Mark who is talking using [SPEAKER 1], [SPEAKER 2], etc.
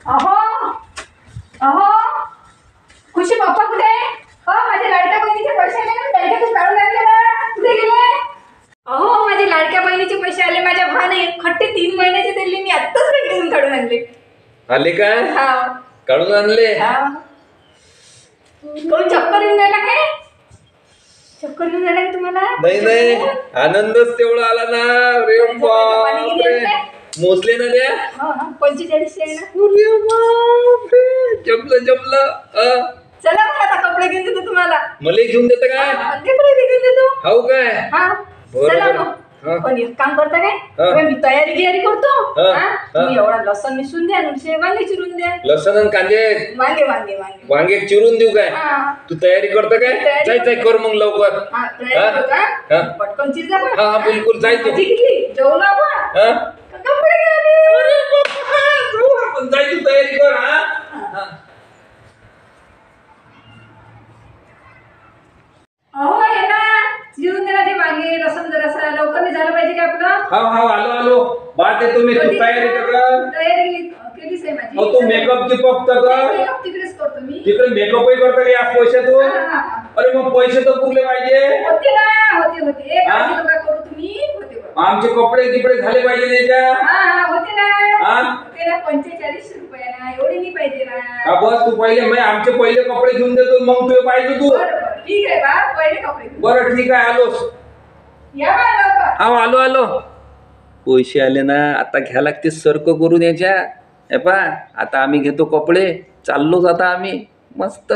[SPEAKER 1] अहो अहो खुशी पप्पा कुठे? हो माझ्या लाडक्या बहिणीचे पैसे आले ना, बँकेतून काढून आणले ना. कुठे गेले? अहो माझ्या लाडक्या बहिणीचे पैसे आले. माझ्या भावाने खट्टे 3 महिन्याचे दिले. मी आत्ताच बँकेतून काढून आणले.
[SPEAKER 2] आले काय?
[SPEAKER 1] हा
[SPEAKER 2] काढून आणले?
[SPEAKER 1] कोण चक्कर येऊन राहिला काय? चक्कर येऊन राहिला का तुम्हाला?
[SPEAKER 2] नाही नाही, आनंदच तेवढा आला ना. अरे बापरे, मोजले ना त्या?
[SPEAKER 1] 45 आहे ना.
[SPEAKER 2] अरे बापरे, जमलं जमलं.
[SPEAKER 1] चला मग आता कपडे घेऊन देतो तुम्हाला.
[SPEAKER 2] मला घेऊन देतं काय?
[SPEAKER 1] कपडे घेऊन देतो.
[SPEAKER 2] हाऊ काय?
[SPEAKER 1] हा चला मग. पण एक काम करता काय, मी तयारी गियारी करतो. तुम्ही एवढा लसण मिसून द्या, वांगे चिरून द्या.
[SPEAKER 2] लसण आणि कांदे?
[SPEAKER 1] वांगे वांगे वांगे
[SPEAKER 2] वांगे चिरून देऊ काय? तू तयारी करतो काय? जाय जाय कर मग लवकर.
[SPEAKER 1] पटकन चिरजा.
[SPEAKER 2] हा बिलकुल जाय तू.
[SPEAKER 1] जेवला आपण कपडे
[SPEAKER 2] जाय तू तयारी कर. हा
[SPEAKER 1] अहो ये ना, चिरून दे ना ते वांगे. लसण जरासा लवकर नाही झालं पाहिजे का आपलं?
[SPEAKER 2] हा आलो आलो. बात आहे तुम्ही. तू तयारी कर.
[SPEAKER 1] तयारी केलीच आहे माझी.
[SPEAKER 2] तू मेकअप गिपअप कर.
[SPEAKER 1] मेकअप तिकडेच करतो मी.
[SPEAKER 2] तिकडे मेकअपही करतो का या पैशातून? अरे मग पैसे तर पुरले पाहिजे.
[SPEAKER 1] होते ना, होते. काय करू तुम्ही? होते
[SPEAKER 2] आमचे कपडे गिपडे झाले पाहिजे त्याच्या.
[SPEAKER 1] होते ना. 45 रुपये ना, एवढे नाही पाहिजे ना.
[SPEAKER 2] बस तू पहिले आमचे पहिले कपडे घेऊन देतो, मग तू पाहिजे तू.
[SPEAKER 1] बरं ठीक आहे बा, पहिले कपडे.
[SPEAKER 2] बरं ठीक आहे, आलोस.
[SPEAKER 1] या बा लवकर.
[SPEAKER 2] हा आलो आलो. पैसे आले ना, आता घ्या लागते सर्क करून याच्या. हे पा आता आम्ही घेतो कपडे, चाललोच आता आम्ही मस्त.